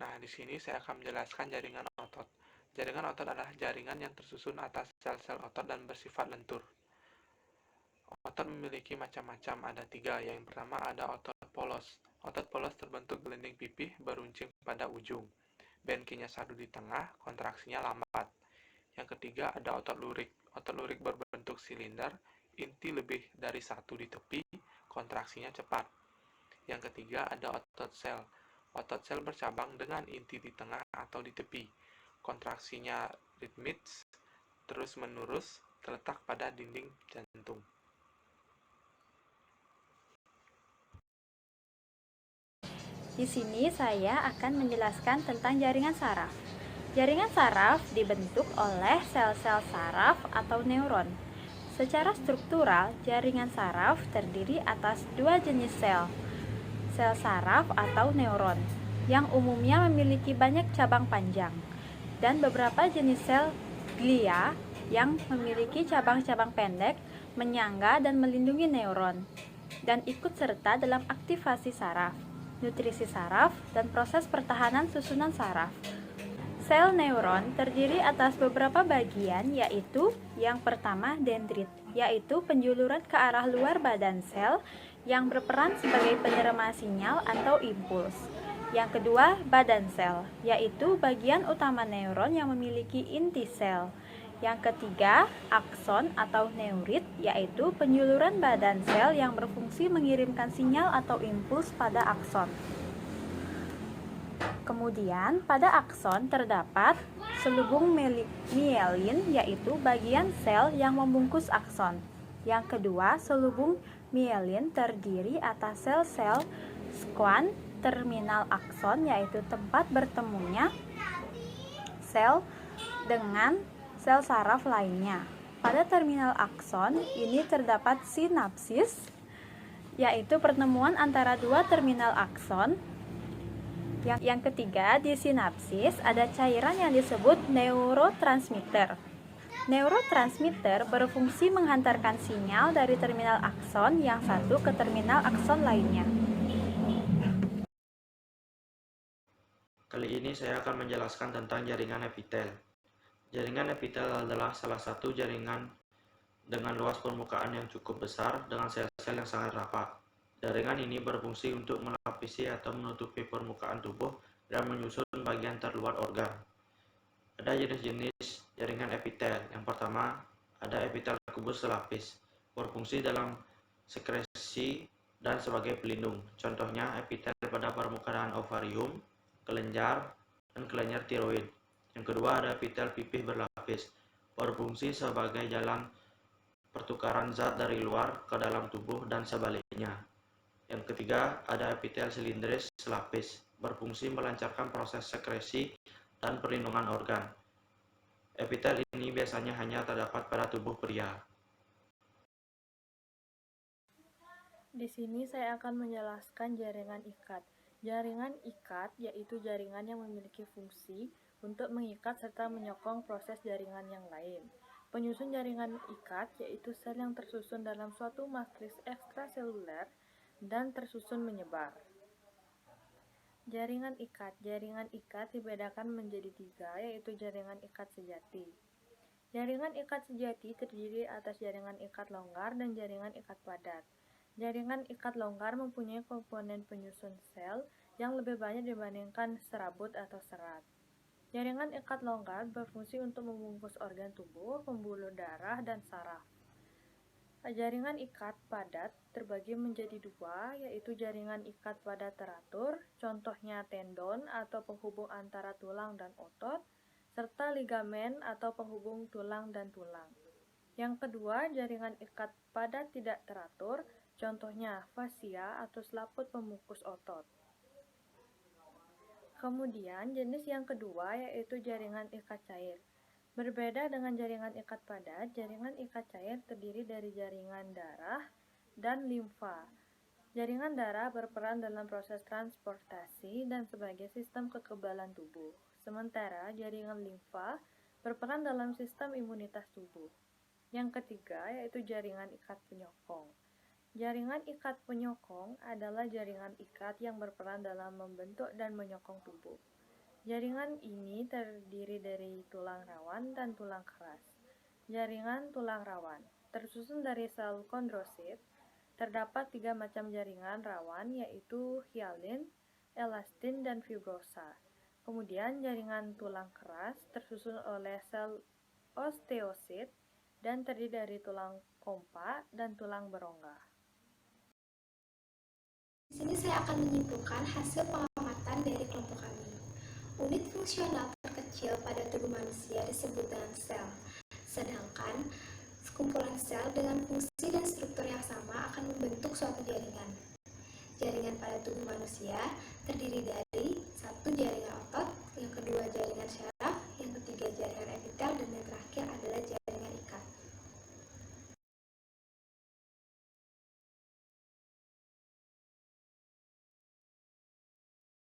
Nah, di sini saya akan menjelaskan jaringan otot. Jaringan otot adalah jaringan yang tersusun atas sel-sel otot dan bersifat lentur. Otot memiliki macam-macam, ada 3. Yang pertama ada otot polos. Otot polos terbentuk gelinding pipih beruncing pada ujung. Benkinya sadu di tengah, kontraksinya lambat. Yang ketiga ada otot lurik. Otot lurik berbentuk silinder, inti lebih dari satu di tepi, kontraksinya cepat. Yang ketiga ada otot sel. Otot sel bercabang dengan inti di tengah atau di tepi. Kontraksinya ritmis, terus-menerus, terletak pada dinding jantung. Di sini saya akan menjelaskan tentang jaringan saraf. Jaringan saraf dibentuk oleh sel-sel saraf atau neuron. Secara struktural, jaringan saraf terdiri atas dua jenis sel. Sel saraf atau neuron, yang umumnya memiliki banyak cabang panjang, dan beberapa jenis sel glia yang memiliki cabang-cabang pendek, menyangga dan melindungi neuron, dan ikut serta dalam aktivasi saraf, nutrisi saraf, dan proses pertahanan susunan saraf. Sel neuron terdiri atas beberapa bagian, yaitu yang pertama dendrit, yaitu penjuluran ke arah luar badan sel yang berperan sebagai penerima sinyal atau impuls. Yang kedua, badan sel, yaitu bagian utama neuron yang memiliki inti sel. Yang ketiga, akson atau neurit, yaitu penjuluran badan sel yang berfungsi mengirimkan sinyal atau impuls pada akson. Kemudian, pada akson terdapat selubung mielin, yaitu bagian sel yang membungkus akson. Yang kedua, selubung mielin terdiri atas sel-sel squamous terminal akson, yaitu tempat bertemunya sel dengan sel saraf lainnya. Pada terminal akson ini terdapat sinapsis, yaitu pertemuan antara dua terminal akson. Yang ketiga, di sinapsis ada cairan yang disebut neurotransmitter. Neurotransmitter berfungsi menghantarkan sinyal dari terminal akson yang satu ke terminal akson lainnya. Kali ini saya akan menjelaskan tentang jaringan epitel. Jaringan epitel adalah salah satu jaringan dengan luas permukaan yang cukup besar dengan sel-sel yang sangat rapat. Jaringan ini berfungsi untuk melapisi atau menutupi permukaan tubuh dan menyusun bagian terluar organ. Ada jenis-jenis jaringan epitel. Yang pertama, ada epitel kubus selapis, berfungsi dalam sekresi dan sebagai pelindung. Contohnya epitel pada permukaan ovarium, kelenjar, dan kelenjar tiroid. Yang kedua ada epitel pipih berlapis, berfungsi sebagai jalan pertukaran zat dari luar ke dalam tubuh dan sebaliknya. Yang ketiga ada epitel silindris selapis, berfungsi melancarkan proses sekresi dan perlindungan organ. Epitel ini biasanya hanya terdapat pada tubuh pria. Di sini saya akan menjelaskan jaringan ikat. Jaringan ikat yaitu jaringan yang memiliki fungsi untuk mengikat serta menyokong proses jaringan yang lain. Penyusun jaringan ikat yaitu sel yang tersusun dalam suatu matris ekstraseluler dan tersusun menyebar. Jaringan ikat dibedakan menjadi 3, yaitu jaringan ikat sejati. Jaringan ikat sejati terdiri atas jaringan ikat longgar dan jaringan ikat padat. Jaringan ikat longgar mempunyai komponen penyusun sel yang lebih banyak dibandingkan serabut atau serat. Jaringan ikat longgar berfungsi untuk membungkus organ tubuh, pembuluh darah, dan saraf. Jaringan ikat padat terbagi menjadi 2, yaitu jaringan ikat padat teratur, contohnya tendon atau penghubung antara tulang dan otot, serta ligamen atau penghubung tulang dan tulang. Yang kedua, jaringan ikat padat tidak teratur, contohnya fascia atau selaput pembungkus otot. Kemudian, jenis yang kedua yaitu jaringan ikat cair. Berbeda dengan jaringan ikat padat, jaringan ikat cair terdiri dari jaringan darah dan limfa. Jaringan darah berperan dalam proses transportasi dan sebagai sistem kekebalan tubuh, sementara jaringan limfa berperan dalam sistem imunitas tubuh. Yang ketiga yaitu jaringan ikat penyokong. Jaringan ikat penyokong adalah jaringan ikat yang berperan dalam membentuk dan menyokong tubuh. Jaringan ini terdiri dari tulang rawan dan tulang keras. Jaringan tulang rawan tersusun dari sel kondrosit. Terdapat 3 macam jaringan rawan, yaitu hyalin, elastin, dan fibrosa. Kemudian jaringan tulang keras tersusun oleh sel osteosit dan terdiri dari tulang kompa dan tulang berongga. Di sini saya akan menyimpulkan hasil pengamatan dari kelompok kami. Unit fungsional terkecil pada tubuh manusia disebut dengan sel, sedangkan sekumpulan sel dengan fungsi dan struktur yang sama akan membentuk suatu jaringan. Jaringan pada tubuh manusia terdiri dari satu jaringan